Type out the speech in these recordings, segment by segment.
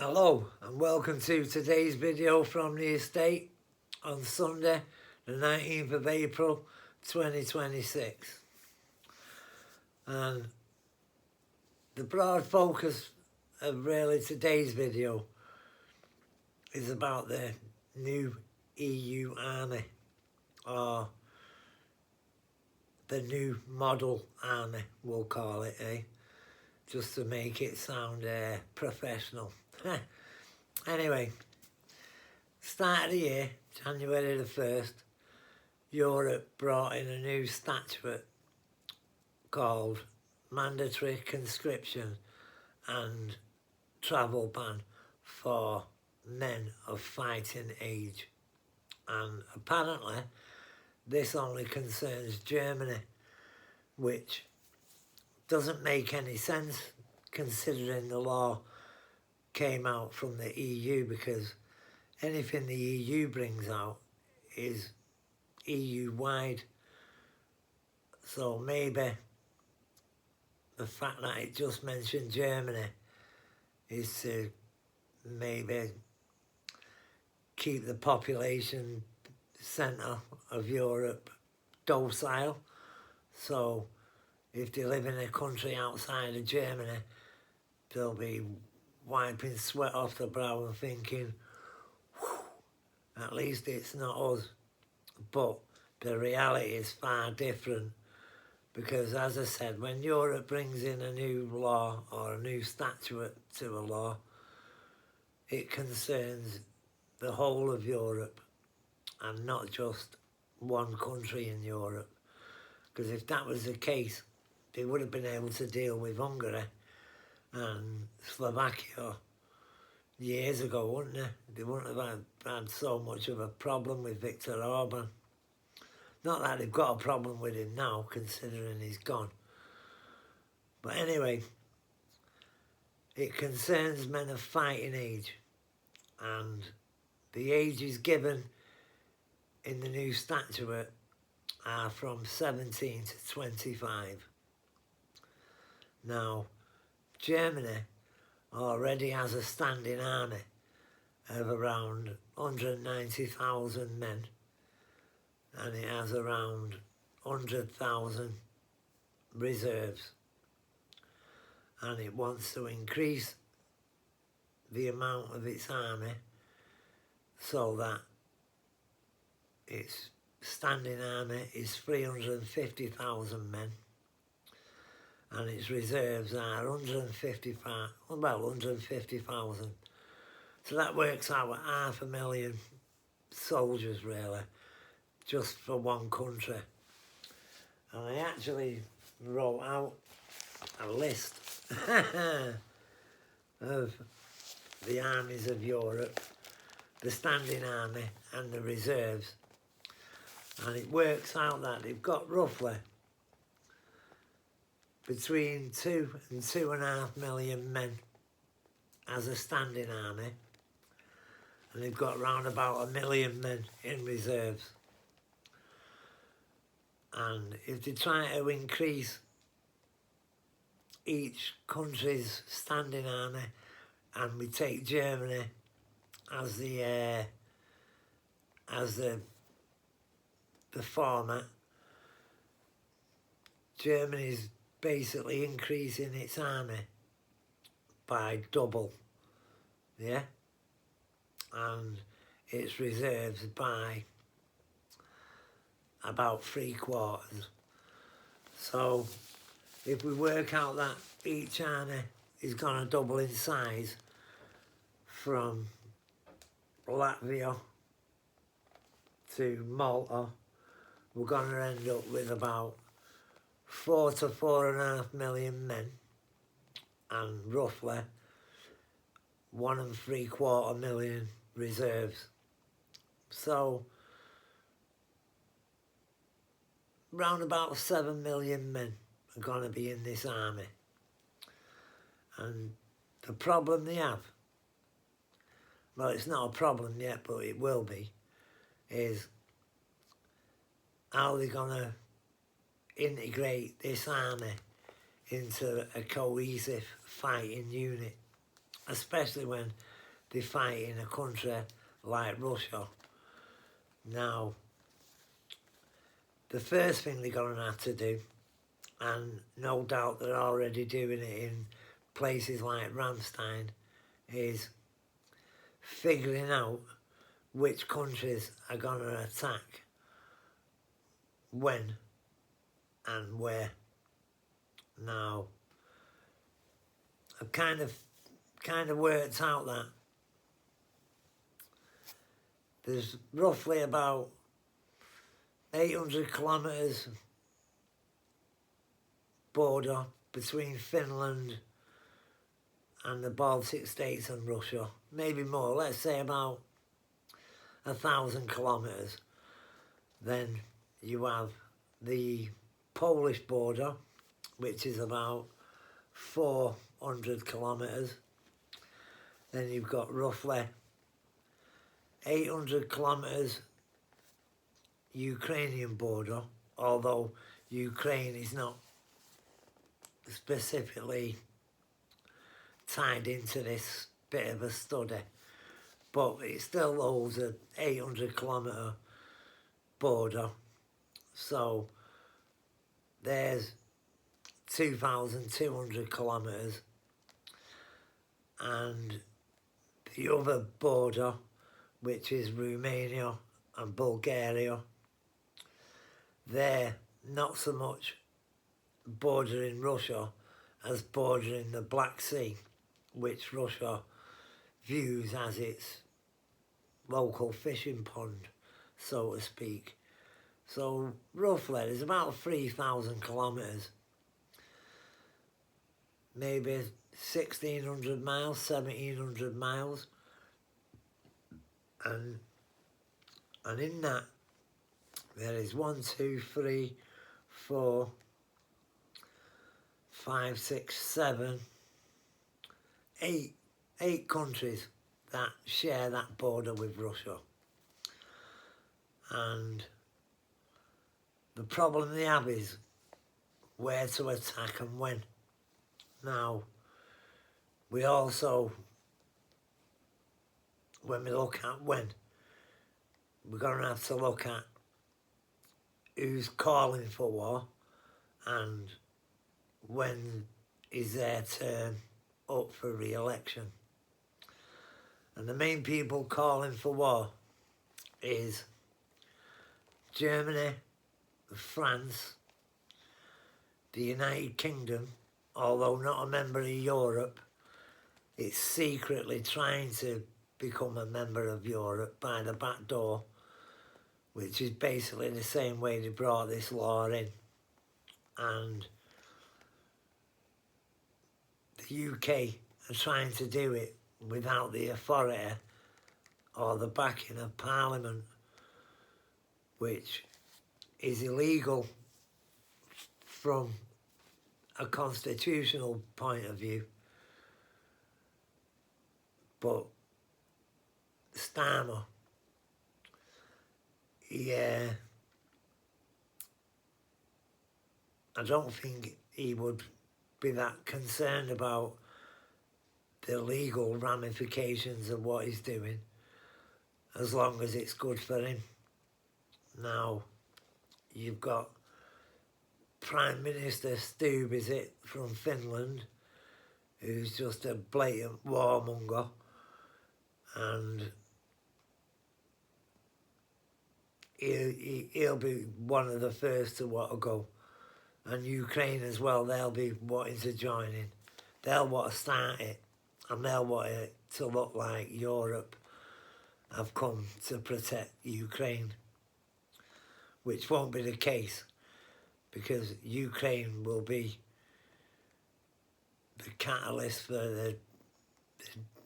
Hello and welcome to today's video from the estate on Sunday the 19th of April 2026, and the broad focus of really today's video is about the new EU army, or the new model army we'll call it, just to make it sound professional. Anyway, start of the year, January the 1st, Europe brought in a new statute called Mandatory Conscription and Travel Ban for men of fighting age. And apparently this only concerns Germany, which doesn't make any sense considering the law came out from the EU, because anything the EU brings out is EU-wide. So maybe the fact that it just mentioned Germany is to maybe keep the population centre of Europe docile. So if they live in a country outside of Germany, they'll be wiping sweat off the brow and thinking, at least it's not us. But the reality is far different, because as I said, when Europe brings in a new law or a new statute to a law, it concerns the whole of Europe and not just one country in Europe. Because if that was the case, they would have been able to deal with Hungary and Slovakia years ago, wouldn't they? They wouldn't have had so much of a problem with Viktor Orban. Not that they've got a problem with him now, considering he's gone. But anyway, it concerns men of fighting age, and the ages given in the new statute are from 17 to 25. Now, Germany already has a standing army of around 190,000 men, and it has around 100,000 reserves, and it wants to increase the amount of its army so that its standing army is 350,000 men, and its reserves are 150,000. So that works out at 500,000 soldiers, really, just for one country. And I actually wrote out a list of the armies of Europe, the standing army and the reserves. And it works out that they've got roughly between 2 and 2.5 million men as a standing army, and they've got around about 1 million men in reserves. And if they try to increase each country's standing army, and we take Germany as the format, Germany's basically increasing its army by double, yeah, and its reserves by about 3/4. So if we work out that each army is going to double in size from Latvia to Malta, we're going to end up with about 4 to 4.5 million men and roughly 1 3/4 million reserves. So round about 7 million men are going to be in this army. And the problem they have, well, it's not a problem yet, but it will be, is how they're going to integrate this army into a cohesive fighting unit. especially when they fight in a country like Russia. Now, the first thing they're going to have to do, and no doubt they're already doing it in places like Ramstein, is figuring out which countries are going to attack, when and where. Now, I've kind of worked out that there's roughly about 800 kilometres border between Finland and the Baltic states and Russia, maybe more, let's say about 1,000 kilometres. Then you have the Polish border, which is about 400 kilometres. Then you've got roughly 800 kilometres Ukrainian border, although Ukraine is not specifically tied into this bit of a study, but it still holds a 800 kilometre border. So there's 2,200 kilometres, and the other border, which is Romania and Bulgaria, they're not so much bordering Russia as bordering the Black Sea, which Russia views as its local fishing pond, so to speak. So roughly there's about 3,000 kilometres, maybe 1,600 miles, 1,700 miles, and in that there is 1, 2, 3, 4, 5, 6, 7, 8 countries that share that border with Russia. And the problem they have is where to attack and when. Now, we also, when we look at when, we're going to have to look at who's calling for war and when is their term up for re-election. And the main people calling for war is Germany, France, the United Kingdom, although not a member of Europe. It's secretly trying to become a member of Europe by the back door, which is basically the same way they brought this law in. And the UK are trying to do it without the authority or the backing of Parliament, which is illegal from a constitutional point of view. But Starmer, I don't think he would be that concerned about the legal ramifications of what he's doing, as long as it's good for him. Now, you've got Prime Minister Stubb, is it, from Finland, who's just a blatant warmonger, and he'll be one of the first to want to go. And Ukraine as well, they'll be wanting to join in. They'll want to start it, and they'll want it to look like Europe have come to protect Ukraine, which won't be the case, because Ukraine will be the catalyst for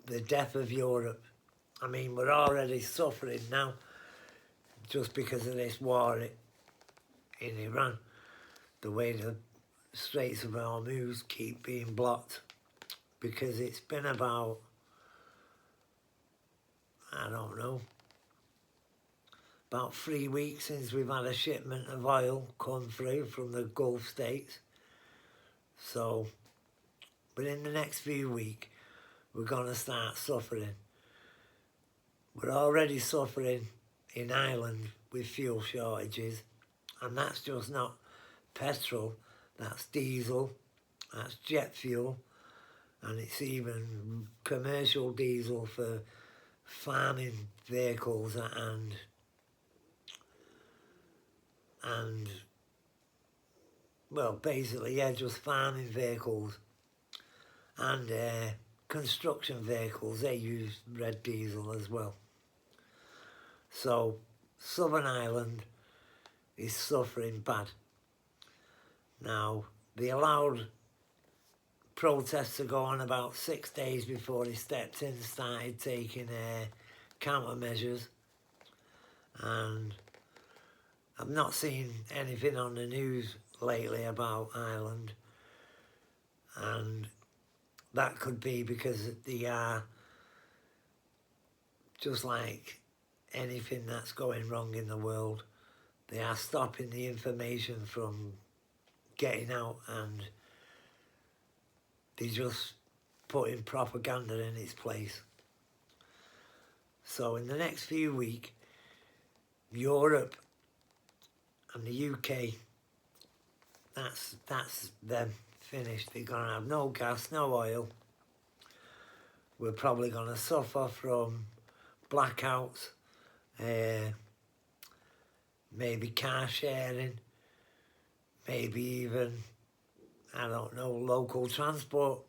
the death of Europe. I mean, we're already suffering now just because of this war in Iran. The way the Straits of Hormuz keep being blocked, because it's been about, I don't know, about 3 weeks since we've had a shipment of oil come through from the Gulf states. So within the next few weeks, we're going to start suffering. We're already suffering in Ireland with fuel shortages, and that's just not petrol, that's diesel, that's jet fuel, and it's even commercial diesel for farming vehicles and well, basically, yeah, just farming vehicles and construction vehicles. They use red diesel as well. So Southern Ireland is suffering bad. Now, they allowed protests to go on about 6 days before they stepped in and started taking countermeasures. And I've not seen anything on the news lately about Ireland, and that could be because they are, just like anything that's going wrong in the world, they are stopping the information from getting out, and they're just putting propaganda in its place. So in the next few weeks, Europe and the UK, that's them finished. They're going to have no gas, no oil. We're probably going to suffer from blackouts, maybe car sharing, maybe even, I don't know, local transport.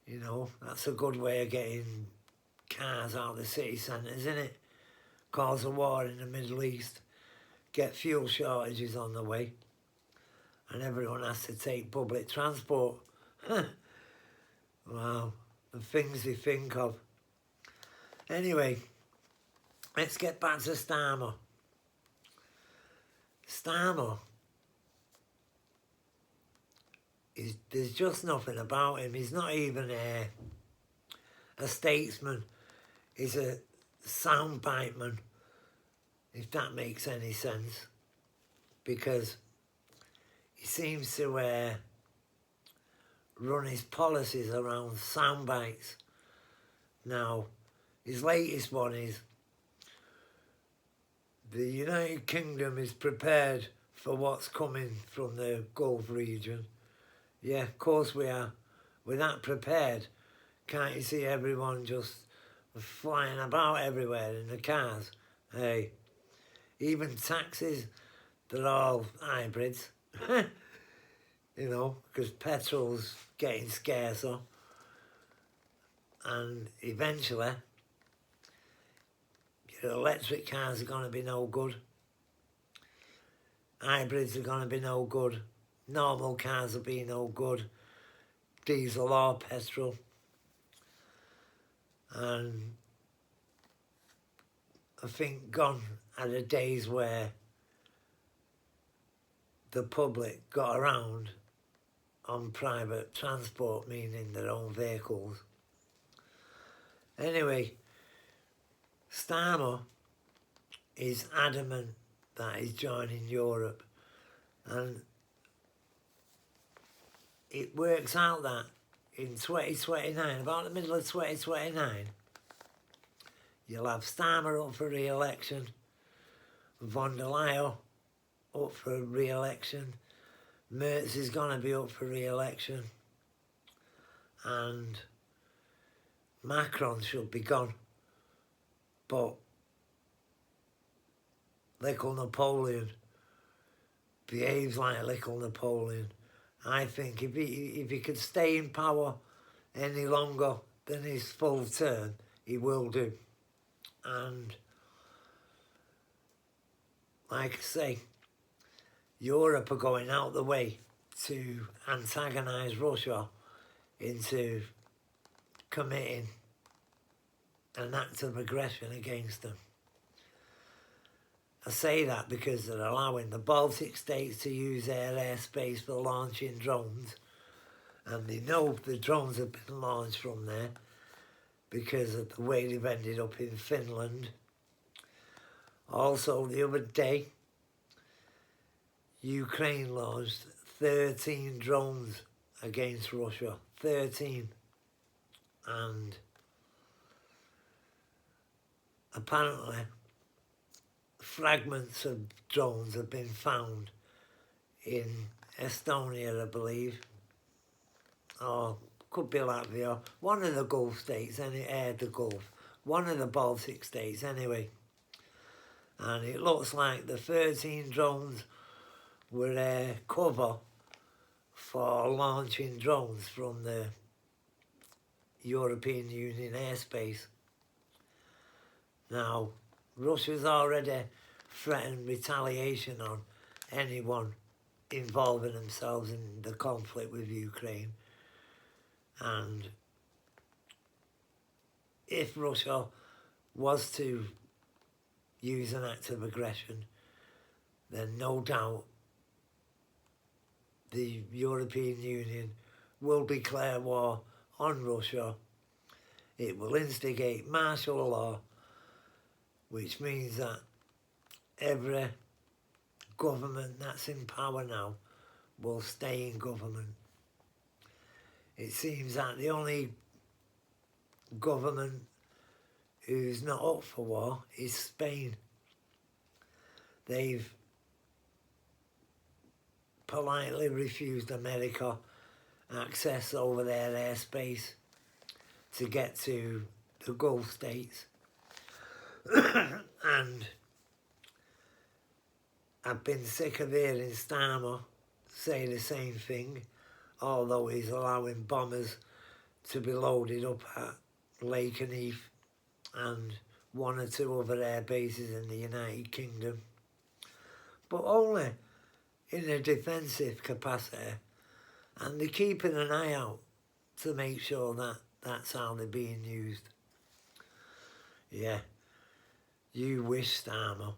You know, that's a good way of getting cars out of the city centres, isn't it? Cause a war in the Middle East, get fuel shortages on the way, and everyone has to take public transport. Wow, the things they think of. Anyway, let's get back to Starmer. Starmer, there's just nothing about him. He's not even a statesman. He's a soundbite man, if that makes any sense, because he seems to run his policies around sound bites. Now, his latest one is, the United Kingdom is prepared for what's coming from the Gulf region. Yeah, of course we are. We're not prepared. Can't you see everyone just flying about everywhere in the cars? Hey, even taxis, they're all hybrids. You know, because petrol's getting scarcer, and eventually your electric cars are going to be no good, hybrids are going to be no good, normal cars will be no good, diesel or petrol. And I think gone are the days where the public got around on private transport, meaning their own vehicles. Anyway, Starmer is adamant that he's joining Europe, and it works out that in 2029, about the middle of 2029, you'll have Starmer up for re-election, von der Leyen up for re-election, Merz is going to be up for re-election, and Macron should be gone. But little Napoleon behaves like little Napoleon. I think if he could stay in power any longer than his full term, he will do. And like I say, Europe are going out the way to antagonise Russia into committing an act of aggression against them. I say that because they're allowing the Baltic states to use their airspace for launching drones, and they know the drones have been launched from there because of the way they've ended up in Finland. Also, the other day, Ukraine launched 13 drones against Russia. 13. and apparently fragments of drones have been found in Estonia, I believe, or could be Latvia, one of the Gulf states, the Gulf, one of the Baltic states anyway. And it looks like the 13 drones were cover for launching drones from the European Union airspace. Now, Russia's already threatened retaliation on anyone involving themselves in the conflict with Ukraine. And if Russia was to use an act of aggression, then no doubt the European Union will declare war on Russia. It will instigate martial law, which means that every government that's in power now will stay in government. It seems that the only government who's not up for war is Spain. They've politely refused America access over their airspace to get to the Gulf states. And I've been sick of hearing Starmer say the same thing, although he's allowing bombers to be loaded up at Lakenheath and one or two other air bases in the United Kingdom, but only in a defensive capacity, and they're keeping an eye out to make sure that that's how they're being used. Yeah, you wish, Starmer.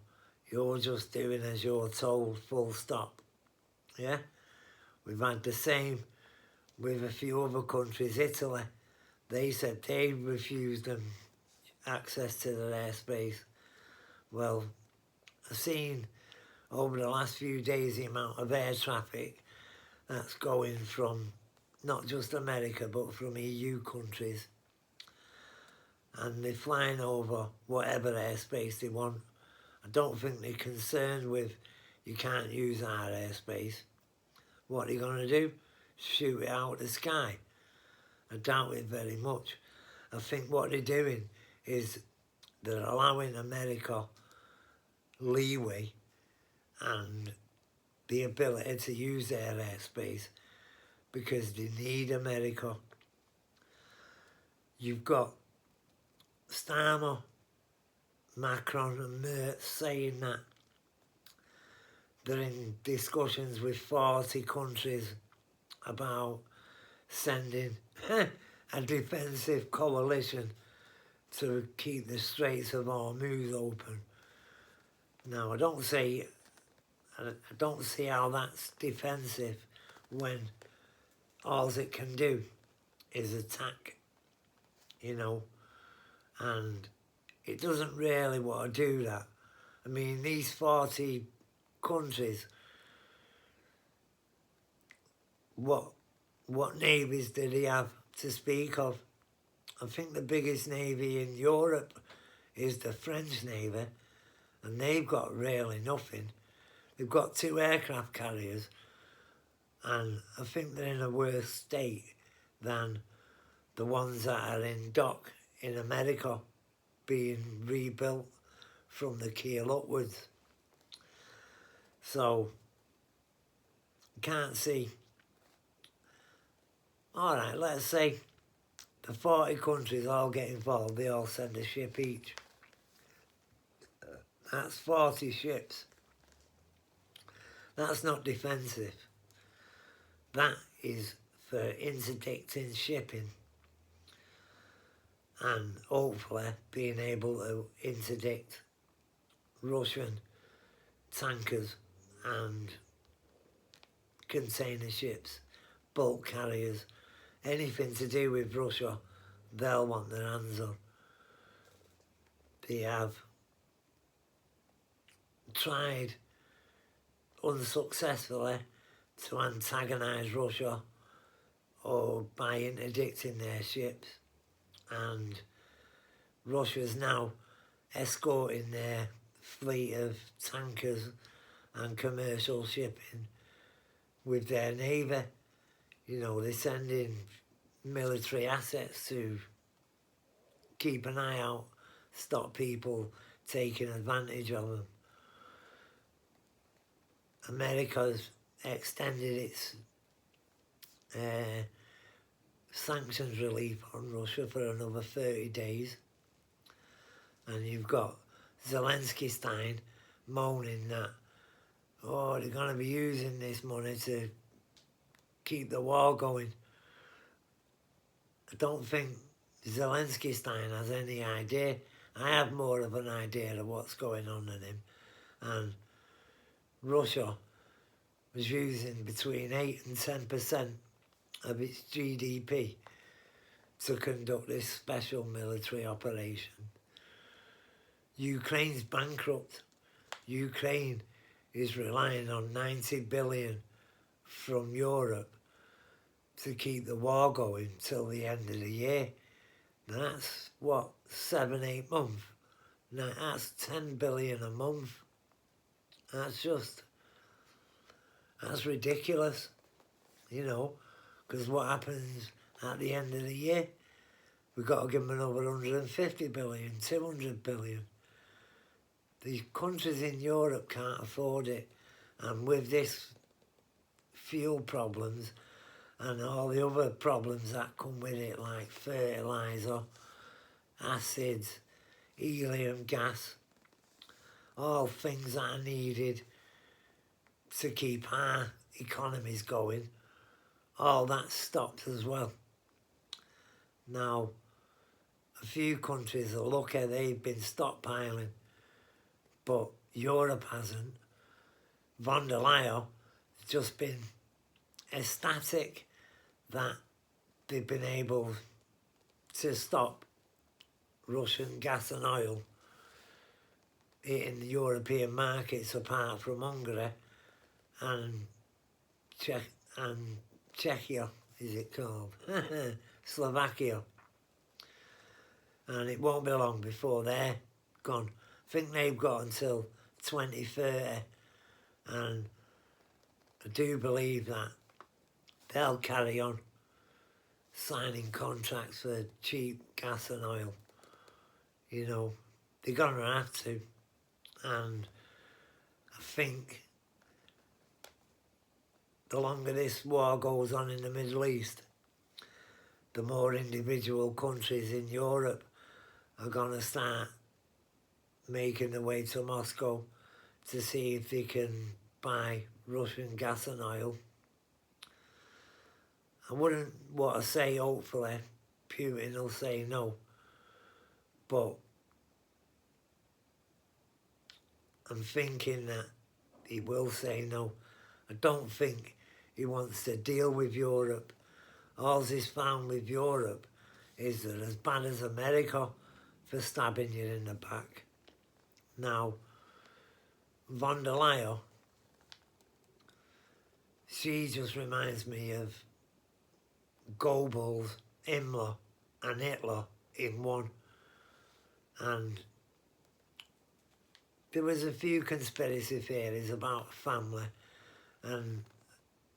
You're just doing as you're told, full stop. Yeah? We've had the same with a few other countries. Italy, they said they refused them access to their airspace. Well, I've seen over the last few days the amount of air traffic that's going from not just America but from EU countries, and they're flying over whatever airspace they want. I don't think they're concerned with you can't use our airspace. What are they going to do? Shoot it out of the sky? I doubt it very much. I think what they're doing is they're allowing America leeway and the ability to use their airspace because they need America. You've got Starmer, Macron and Merz saying that they're in discussions with 40 countries about sending a defensive coalition to keep the Straits of Hormuz open. Now, I don't see how that's defensive when all it can do is attack, and it doesn't really want to do that. I mean, these 40 countries, what navies do they have to speak of? I think the biggest navy in Europe is the French Navy, and they've got really nothing. They've got 2 aircraft carriers, and I think they're in a worse state than the ones that are in dock in America, being rebuilt from the keel upwards. So, can't see. All right, let's say the 40 countries all get involved, they all send a ship each. That's 40 ships. That's not defensive. That is for interdicting shipping and hopefully being able to interdict Russian tankers and container ships, bulk carriers, anything to do with Russia, they'll want their hands on. They have tried unsuccessfully to antagonise Russia or by interdicting their ships. and Russia's now escorting their fleet of tankers and commercial shipping with their navy. You know, they're sending military assets to keep an eye out, stop people taking advantage of them. America's extended its sanctions relief on Russia for another 30 days. And you've got Zelensky Stein moaning that, oh, they're going to be using this money to keep the war going. I don't think Zelensky Stein has any idea. I have more of an idea of what's going on than him. And Russia was using between 8 and 10% of its GDP to conduct this special military operation. Ukraine's bankrupt. Ukraine is relying on 90 billion from Europe to keep the war going till the end of the year. Now that's, what, 7-8 months? Now that's 10 billion a month. That's ridiculous, you know, because what happens at the end of the year? We've got to give them another 150 billion, 200 billion. The countries in Europe can't afford it, and with this fuel problems and all the other problems that come with it, like fertiliser, acids, helium gas, all things that are needed to keep our economies going, all that stopped as well. Now, a few countries are lucky they've been stockpiling, but Europe hasn't. Von der Leyen has just been ecstatic that they've been able to stop Russian gas and oil in the European markets apart from Hungary and Czechia, is it called? Slovakia. And it won't be long before they're gone. I think they've got until 2030, and I do believe that they'll carry on signing contracts for cheap gas and oil. You know, they're going to have to. And I think the longer this war goes on in the Middle East, the more individual countries in Europe are going to start making their way to Moscow to see if they can buy Russian gas and oil. I wouldn't want to say, hopefully, Putin will say no, but I'm thinking that he will say no. I don't think he wants to deal with Europe. All he's found with Europe is that as bad as America for stabbing you in the back. Now, von der Leyen, she just reminds me of Goebbels, Himmler and Hitler in one. And there was a few conspiracy theories about family and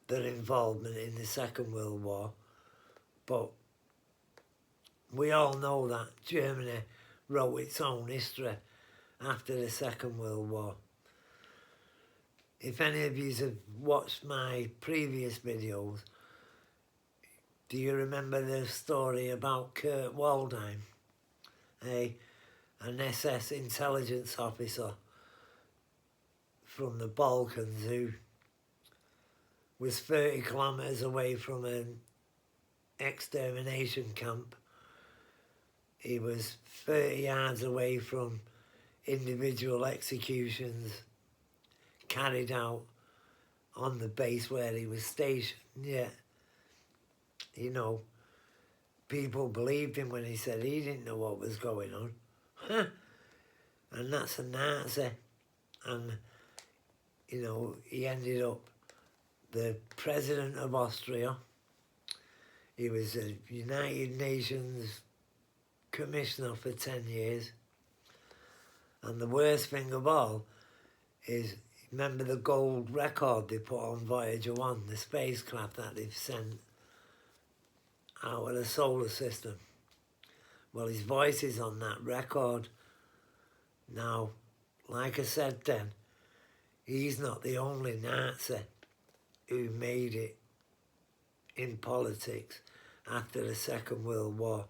their involvement in the Second World War, but we all know that Germany wrote its own history after the Second World War. If any of you have watched my previous videos, do you remember the story about Kurt Waldheim, an SS intelligence officer from the Balkans who was 30 kilometres away from an extermination camp? He was 30 yards away from individual executions carried out on the base where he was stationed. Yet, you know, people believed him when he said he didn't know what was going on. And that's a Nazi. And, you know, he ended up the president of Austria. He was a United Nations commissioner for 10 years. And the worst thing of all is, remember the gold record they put on Voyager 1, the spacecraft that they've sent out of the solar system? Well, his voice is on that record. Now, like I said then, he's not the only Nazi who made it in politics after the Second World War.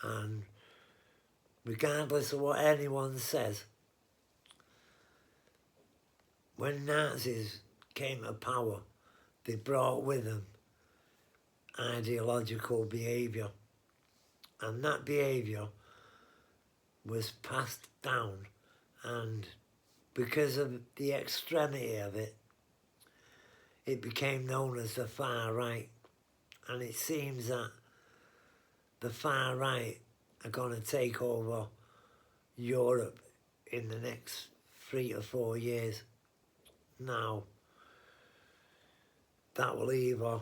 And regardless of what anyone says, when Nazis came to power, they brought with them ideological behaviour. And that behaviour was passed down, and because of the extremity of it, it became known as the far right. And it seems that the far right are going to take over Europe in the next 3 to 4 years. Now, that will either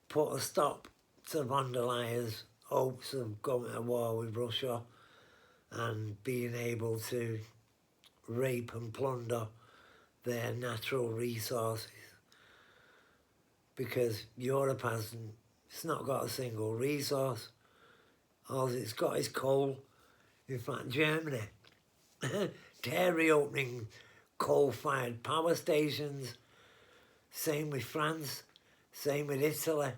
put a stop to von der Leyen's hopes of going to war with Russia and being able to rape and plunder their natural resources, because Europe hasn't, it's not got a single resource. All it's got is coal. In fact, Germany, they're reopening coal-fired power stations. Same with France, same with Italy.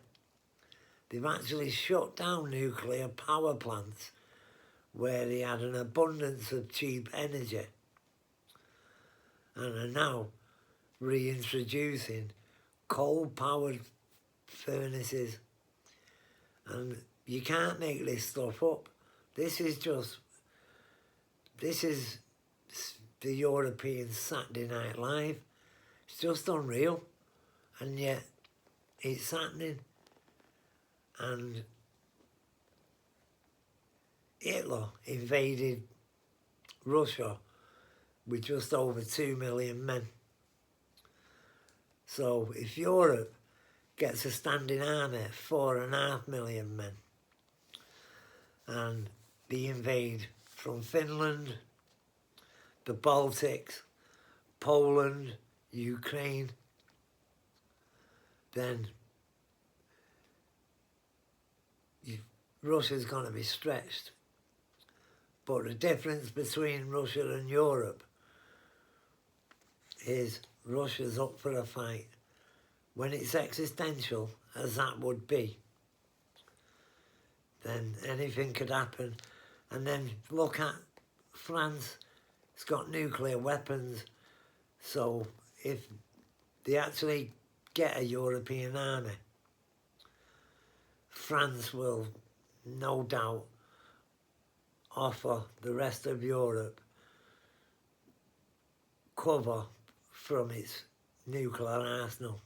They've actually shut down nuclear power plants where they had an abundance of cheap energy, and are now reintroducing coal-powered furnaces. And you can't make this stuff up. This is the European Saturday Night Live. It's just unreal, and yet it's happening. And Hitler invaded Russia with just over 2 million men. So if Europe gets a standing army of 4.5 million men, and they invade from Finland, the Baltics, Poland, Ukraine, then Russia's going to be stretched. But the difference between Russia and Europe is Russia's up for a fight. When it's existential, as that would be, then anything could happen. And then look at France. It's got nuclear weapons. So if they actually get a European army, France will no doubt offer the rest of Europe cover from its nuclear arsenal,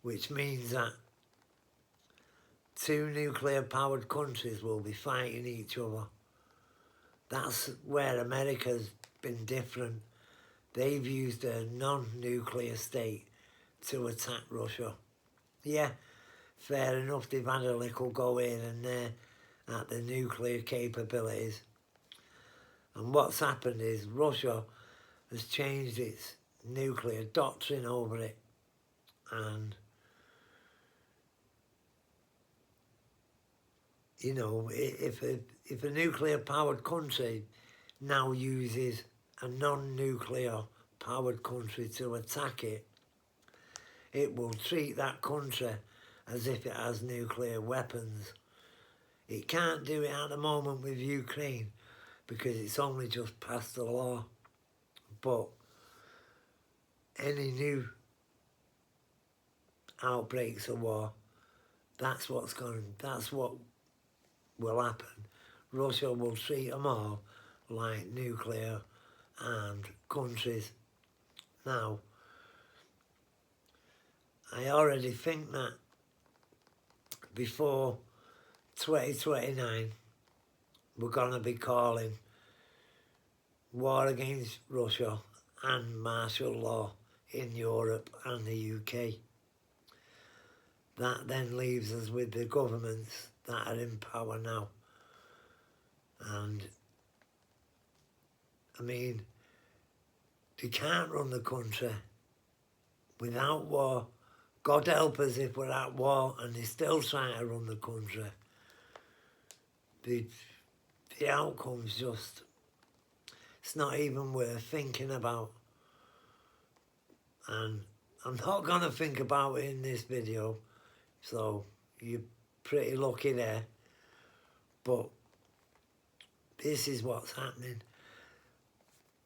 which means that 2 nuclear-powered countries will be fighting each other. That's where America's been different. They've used a non-nuclear state to attack Russia. Yeah, fair enough, they've had a little go in and there at the nuclear capabilities. And what's happened is Russia has changed its nuclear doctrine over it. And, you know, if a nuclear-powered country now uses a non-nuclear powered country to attack it, it will treat that country as if it has nuclear weapons. It can't do it at the moment with Ukraine because it's only just passed the law. But any new outbreaks of war, that's what will happen. Russia will treat them all like nuclear armed countries. Now, I already think that before 2029, we're going to be calling war against Russia and martial law in Europe and the UK. That then leaves us with the governments that are in power now. I mean, they can't run the country without war. God help us if we're at war and they're still trying to run the country. The outcome's just, it's not even worth thinking about. And I'm not going to think about it in this video, so you're pretty lucky there. But this is what's happening.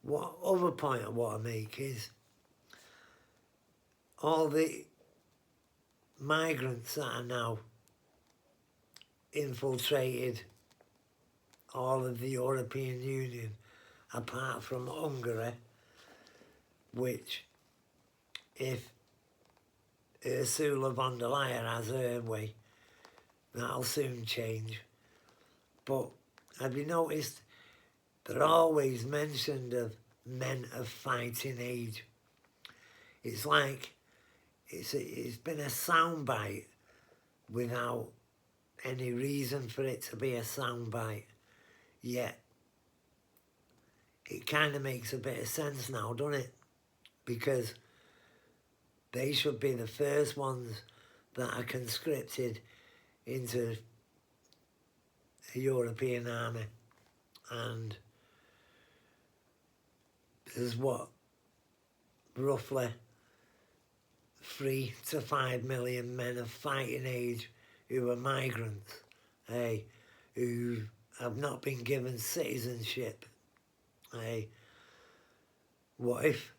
What other point I want to make is all the migrants that are now infiltrated all of the European Union, apart from Hungary, which, if Ursula von der Leyen has her way, that'll soon change. But have you noticed they're always mentioned of men of fighting age? It's like it's been a soundbite without any reason for it to be a soundbite. Yet it kind of makes a bit of sense now, doesn't it? Because they should be the first ones that are conscripted into a European army. And there's what, roughly 3 to 5 million men of fighting age who are migrants, who have not been given citizenship. What if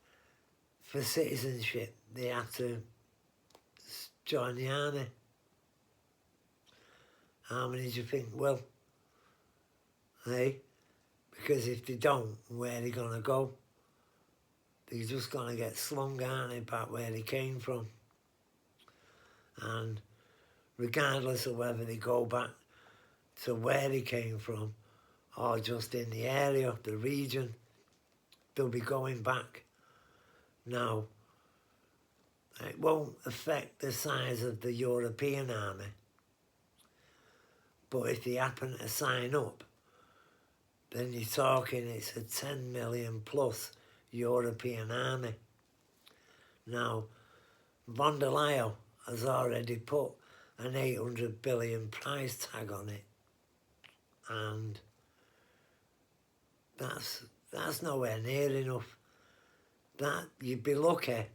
for citizenship they have to join the army? How many do you think will? Because if they don't, where are they going to go? They're just going to get slung, aren't they, back where they came from. And regardless of whether they go back to where they came from or just in the area, the region, they'll be going back. Now, it won't affect the size of the European army, but if they happen to sign up, then you're talking it's a 10 million plus European army. Now, von der Leyen has already put an 800 billion price tag on it, and that's nowhere near enough. That you'd be lucky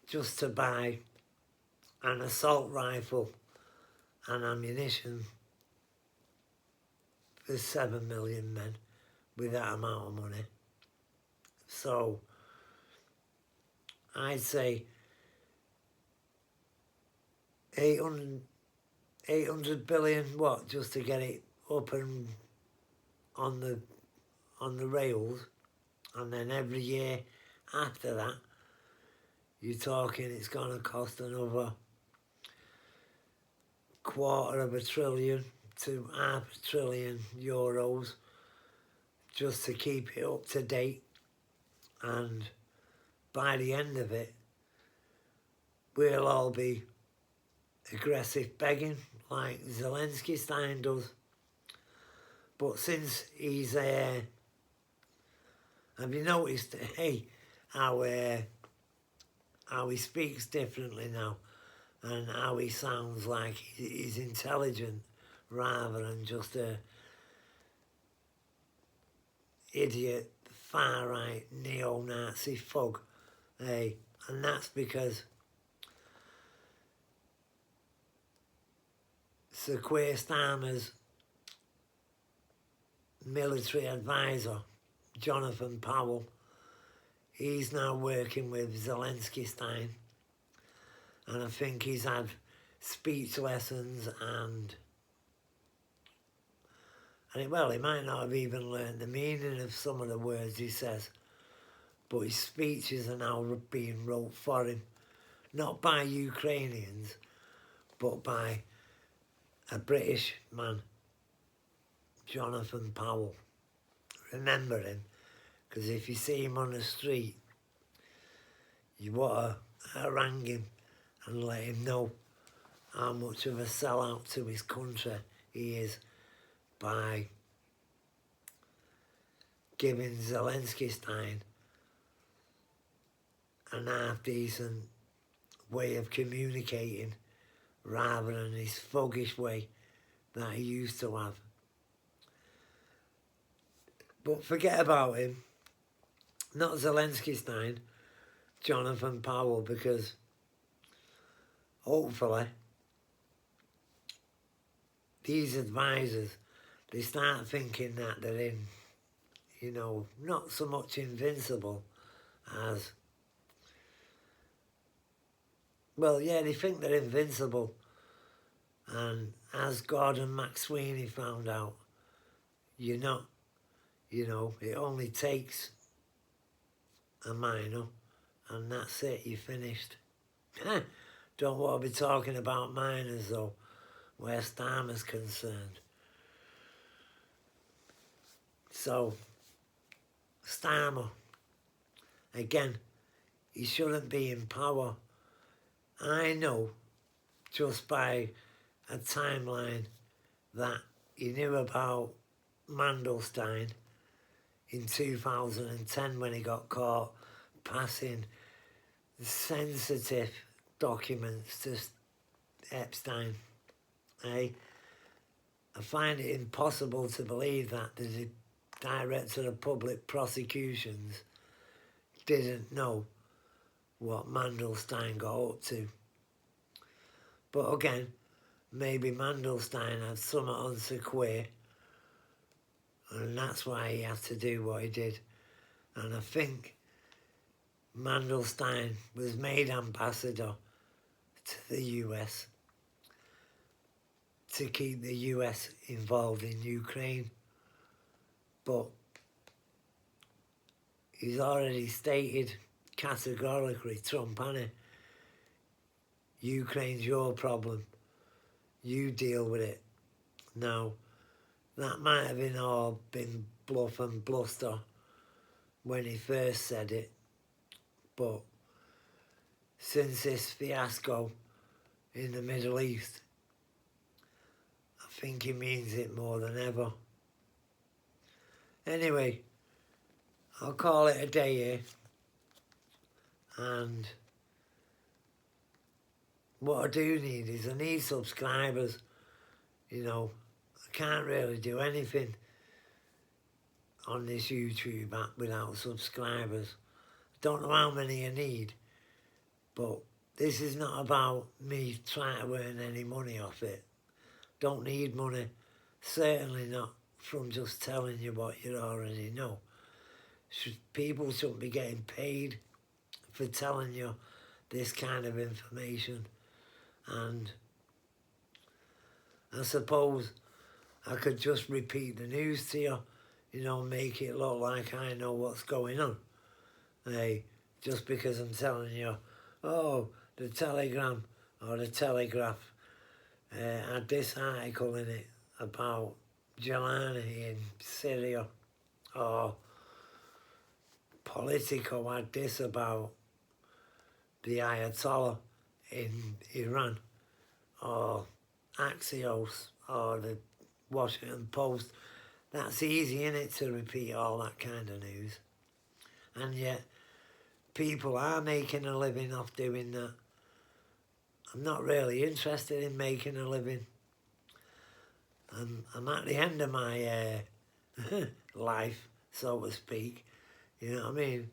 just to buy an assault rifle and ammunition for 7 million men with that amount of money. So I'd say 800 billion, what, just to get it up and on the rails, and then every year after that, you're talking it's going to cost another $250 billion to €500 billion just to keep it up to date. And by the end of it, we'll all be aggressive begging like Zelensky Stein does. But since he's have you noticed, how he speaks differently now, and how he sounds like he's intelligent rather than just a idiot, far-right, neo-Nazi thug. And that's because Sir Keir Starmer's military advisor, Jonathan Powell, he's now working with Zelensky Stein, and I think he's had speech lessons and well, he might not have even learned the meaning of some of the words he says, but his speeches are now being wrote for him, not by Ukrainians, but by a British man, Jonathan Powell. Remember him, because if you see him on the street, you want to harangue him and let him know how much of a sellout to his country he is by giving Zelensky Stein an half-decent way of communicating rather than his thuggish way that he used to have. But forget about him. Not Zelensky Stein, Jonathan Powell, because hopefully these advisors, they start thinking that they're in, you know, not so much invincible as, well, yeah, they think they're invincible. And as Gordon McSweeney found out, you're not, you know, it only takes a minor and that's it, you're finished. Don't want to be talking about minors though, where Starmer's concerned. So, Starmer, again, he shouldn't be in power. I know, just by a timeline, that he knew about Mandelstein in 2010 when he got caught passing sensitive documents to Epstein. I find it impossible to believe that the Director of Public Prosecutions didn't know what Mandelstein got up to. But again, maybe Mandelstein had something on Sir Quay, and that's why he had to do what he did. And I think Mandelstein was made ambassador to the US to keep the US involved in Ukraine. But he's already stated categorically, Trump, hasn't he? Ukraine's your problem. You deal with it. Now, that might have been bluff and bluster when he first said it, but since this fiasco in the Middle East, I think he means it more than ever. Anyway, I'll call it a day here, and what I do need is I need subscribers. You know, I can't really do anything on this YouTube app without subscribers. Don't know how many I need, but this is not about me trying to earn any money off it. Don't need money, certainly not from just telling you what you already know. People shouldn't be getting paid for telling you this kind of information. And I suppose I could just repeat the news to you, you know, make it look like I know what's going on. Hey, just because I'm telling you, oh, the Telegram or the Telegraph had this article in it about Jelani in Syria, or Politico had this about the Ayatollah in Iran, or Axios, or the Washington Post. That's easy, innit, to repeat all that kind of news. And yet, people are making a living off doing that. I'm not really interested in making a living. I'm at the end of my life, so to speak. You know what I mean?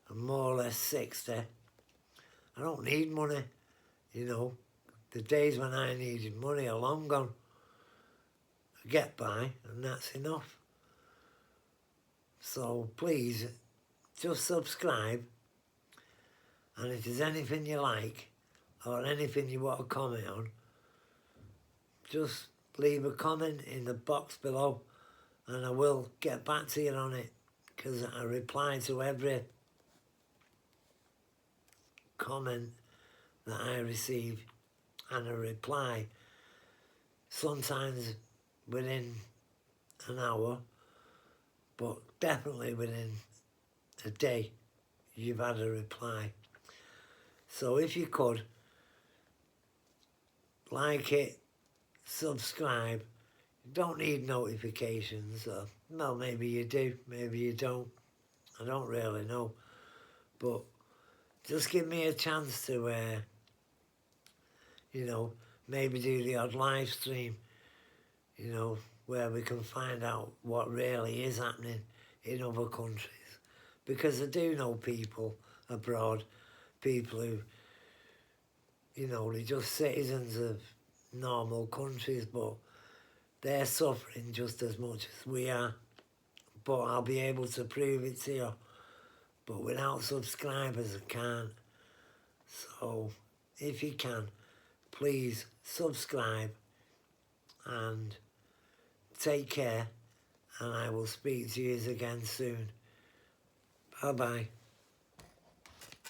I'm more or less 60. I don't need money, you know. The days when I needed money are long gone. I get by, and that's enough. So please, just subscribe. And if there's anything you like, or anything you want to comment on, just leave a comment in the box below, and I will get back to you on it, because I reply to every comment that I receive, and I reply sometimes within an hour, but definitely within a day you've had a reply. So if you could, like it, subscribe, don't need notifications. Well, maybe you do, maybe you don't. I don't really know. But just give me a chance to, you know, maybe do the odd live stream, you know, where we can find out what really is happening in other countries. Because I do know people abroad, people who, you know, they're just citizens of normal countries, but they're suffering just as much as we are. But I'll be able to prove it to you. But without subscribers, I can't. So, if you can, please subscribe and take care. And I will speak to you again soon. Bye-bye.